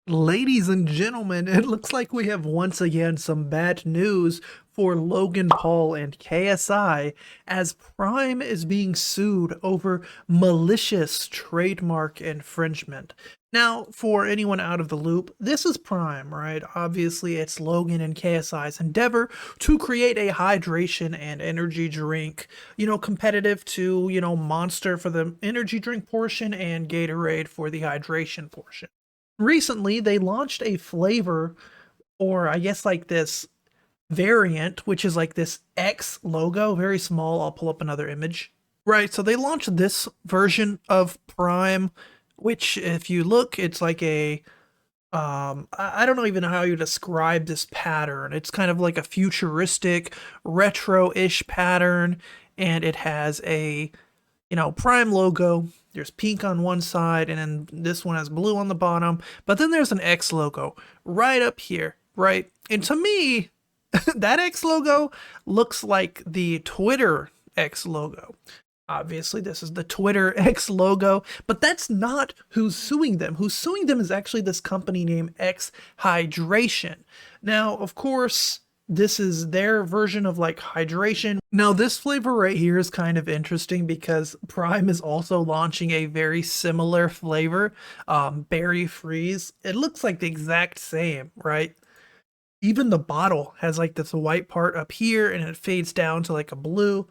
Ladies and gentlemen, it looks like we have once again some bad news for Logan Paul and KSI as Prime is being sued over malicious trademark infringement. Now, for anyone out of the loop, this is Prime, right? Obviously, it's Logan and KSI's endeavor to create a hydration and energy drink, competitive to, Monster for the energy drink portion and Gatorade for the hydration portion. Recently, they launched a flavor, or I guess like this variant, which is like this X logo, very small. I'll pull up another image. Right, so they launched this version of Prime, which if you look, it's like a I don't know even know how you describe this pattern. It's kind of like a futuristic, retro-ish pattern, and it has a Prime logo. There's pink on one side, and then this one has blue on the bottom. But then there's an X logo right up here, right? And to me, that X logo looks like the Twitter X logo. Obviously, this is the Twitter X logo, but that's not who's suing them. Who's suing them is actually this company named X Hydration. Now, of course, this is their version of like hydration. Now, this flavor right here is kind of interesting because Prime is also launching a very similar flavor, berry freeze. It looks like the exact same, right? Even the bottle has like this white part up here and it fades down to like a blue.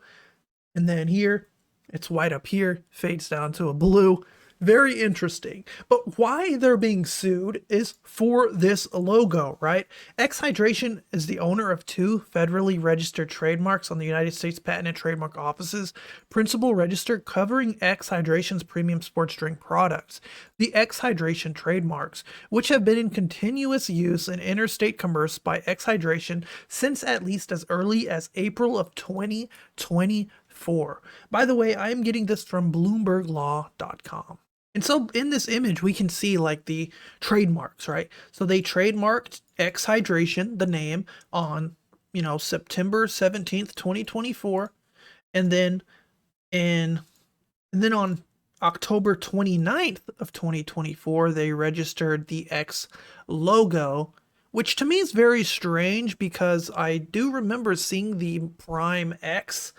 And then here, it's white up here, fades down to a blue. Very interesting. But why they're being sued is for this logo, right? X Hydration is the owner of two federally registered trademarks on the United States Patent and Trademark Office's principal register covering X Hydration's premium sports drink products. The X Hydration trademarks, which have been in continuous use in interstate commerce by X Hydration since at least as early as April of 2024. By the way, I am getting this from BloombergLaw.com. And so in this image, we can see like the trademarks, right? So they trademarked X Hydration, the name, on, September 17th, 2024. And then on October 29th of 2024, they registered the X logo, which to me is very strange because I do remember seeing the Prime X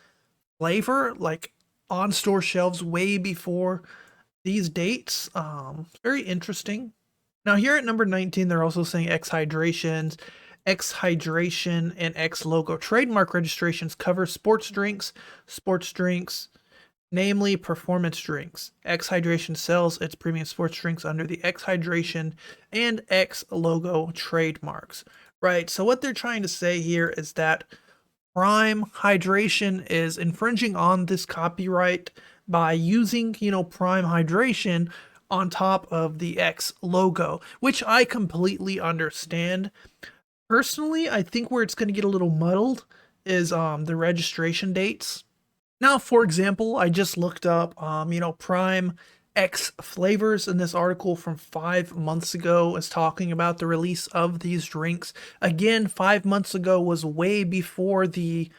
flavor like on store shelves way before these dates. Very interesting. Now here at number 19, they're also saying X Hydration and X logo trademark registrations cover sports drinks, namely performance drinks. X Hydration sells its premium sports drinks under the X Hydration and X logo trademarks. Right, so what they're trying to say here is that Prime Hydration is infringing on this copyright by using, Prime Hydration on top of the X logo, which I completely understand. Personally, I think where it's going to get a little muddled is the registration dates. Now, for example, I just looked up, Prime X flavors, in this article from 5 months ago is talking about the release of these drinks. Again, 5 months ago was way before the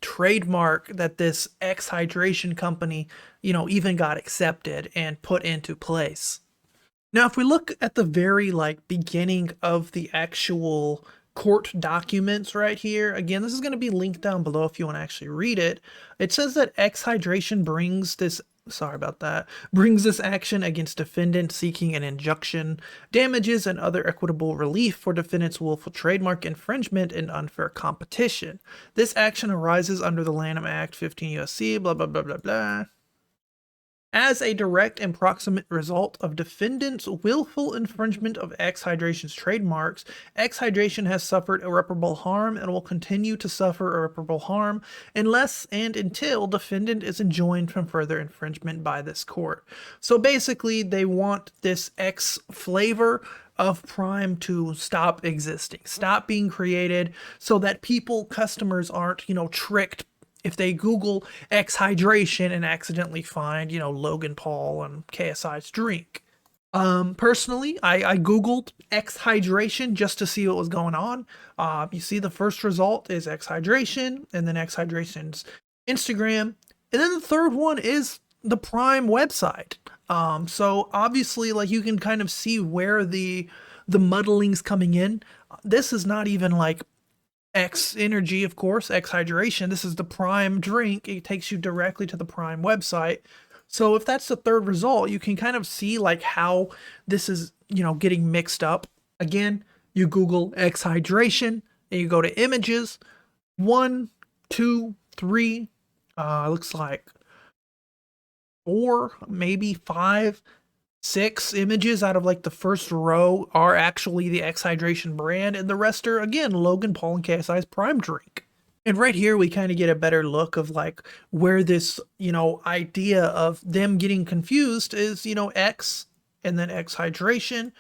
trademark that this X Hydration company, even got accepted and put into place. Now, if we look at the very beginning of the actual court documents right here, again, this is going to be linked down below if you want to actually read it. It says that X Hydration brings this action against defendant seeking an injunction, damages, and other equitable relief for defendant's willful trademark infringement and unfair competition. This action arises under the Lanham Act 15 U.S.C. blah blah blah blah blah. As a direct and proximate result of defendant's willful infringement of X Hydration's trademarks, X Hydration has suffered irreparable harm and will continue to suffer irreparable harm unless and until defendant is enjoined from further infringement by this court. So basically, they want this X flavor of Prime to stop existing, stop being created, so that customers aren't, tricked if they Google X Hydration and accidentally find, Logan Paul and KSI's drink. Personally, I Googled X Hydration just to see what was going on. You see the first result is X Hydration, and then X Hydration's Instagram. And then the third one is the Prime website. So obviously, like, you can kind of see where the muddling's coming in. This is not even like X Energy, of course, X Hydration. This is the Prime drink. It takes you directly to the Prime website. So if that's the third result, you can kind of see like how this is, getting mixed up. Again, you Google X Hydration and you go to images. 1, 2, 3, looks like 4, maybe 5, 6 images out of like the first row are actually the X Hydration brand, and the rest are, again, Logan Paul and KSI's Prime drink. And right here, we kind of get a better look of like where this, idea of them getting confused is, X and then X Hydration.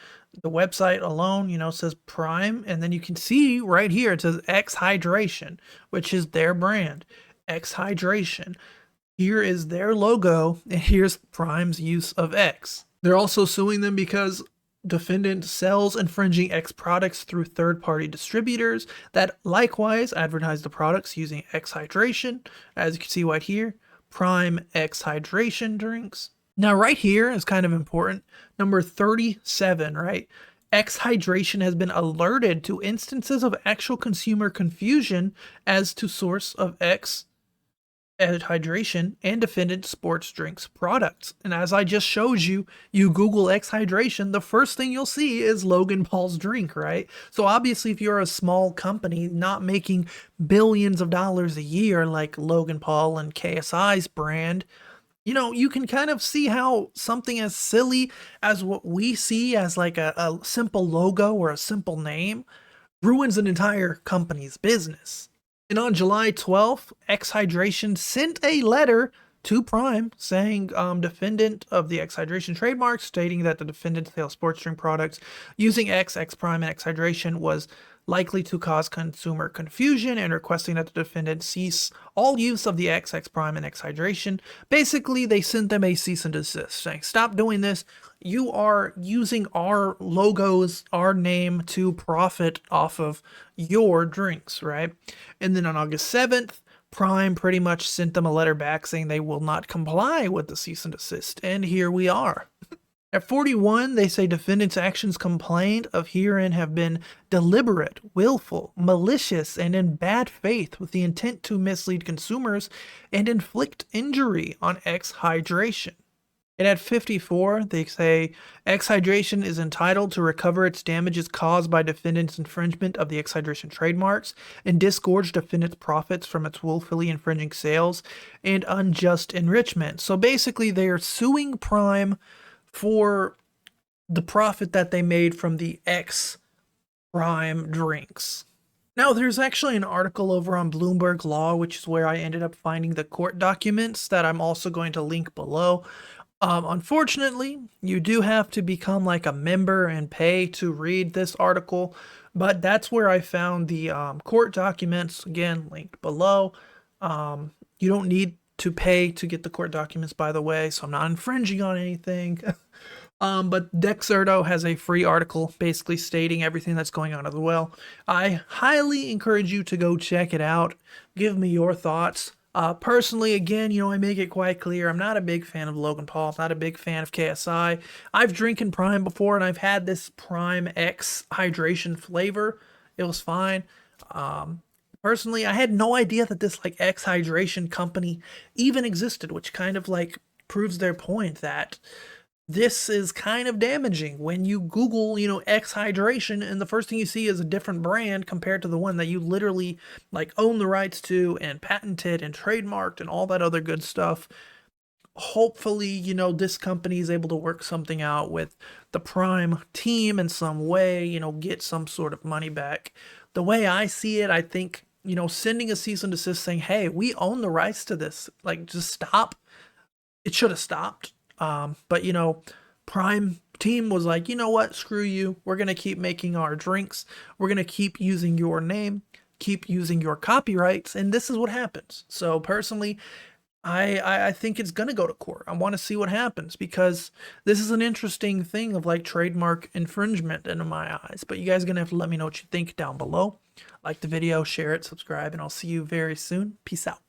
The website alone, says Prime, and then you can see right here it says X Hydration, which is their brand. X Hydration. Here is their logo, and here's Prime's use of X. They're also suing them because defendant sells infringing X products through third-party distributors that likewise advertise the products using X Hydration. As you can see right here, Prime X Hydration drinks. Now right here is kind of important. Number 37, right? X Hydration has been alerted to instances of actual consumer confusion as to source of X Hydration and defendant sports drinks products. And as I just showed you, you Google X Hydration, the first thing you'll see is Logan Paul's drink, right? So obviously, if you're a small company not making billions of dollars a year like Logan Paul and KSI's brand, you can kind of see how something as silly as what we see as like a simple logo or a simple name ruins an entire company's business. And on July 12th, X Hydration sent a letter to Prime saying defendant of the X Hydration trademark, stating that the defendant sale sports drink products using X Prime, and X Hydration was likely to cause consumer confusion, and requesting that the defendant cease all use of the X Prime, and X Hydration. Basically, they sent them a cease and desist, saying, stop doing this. You are using our logos, our name, to profit off of your drinks, right? And then on August 7th, Prime pretty much sent them a letter back saying they will not comply with the cease and desist. And here we are. At 41, they say defendants' actions complained of herein have been deliberate, willful, malicious, and in bad faith with the intent to mislead consumers and inflict injury on X Hydration. And at 54, they say X Hydration is entitled to recover its damages caused by defendant's infringement of the X Hydration trademarks and disgorge defendant's profits from its willfully infringing sales and unjust enrichment. So basically, they are suing Prime for the profit that they made from the X Prime drinks. Now, there's actually an article over on Bloomberg Law, which is where I ended up finding the court documents that I'm also going to link below. Unfortunately, you do have to become like a member and pay to read this article, but that's where I found the court documents, again, linked below. You don't need to pay to get the court documents, by the way, so I'm not infringing on anything. But Dexerto has a free article basically stating everything that's going on as well. I highly encourage you to go check it out. Give me your thoughts. Personally, again, I make it quite clear, I'm not a big fan of Logan Paul. I'm not a big fan of KSI. I've drinking Prime before, and I've had this Prime X Hydration flavor. It was fine. Personally, I had no idea that this like X Hydration company even existed, which kind of like proves their point that this is kind of damaging when you Google, X Hydration, and the first thing you see is a different brand compared to the one that you literally like own the rights to and patented and trademarked and all that other good stuff. Hopefully, this company is able to work something out with the Prime team in some way, get some sort of money back. The way I see it, I think, sending a cease and desist saying, hey, we own the rights to this, like, just stop. It should have stopped. But Prime team was like, you know what, screw you. We're going to keep making our drinks. We're going to keep using your name, keep using your copyrights. And this is what happens. So personally, I think it's going to go to court. I want to see what happens because this is an interesting thing of like trademark infringement in my eyes. But you guys are going to have to let me know what you think down below. Like the video, share it, subscribe, and I'll see you very soon. Peace out.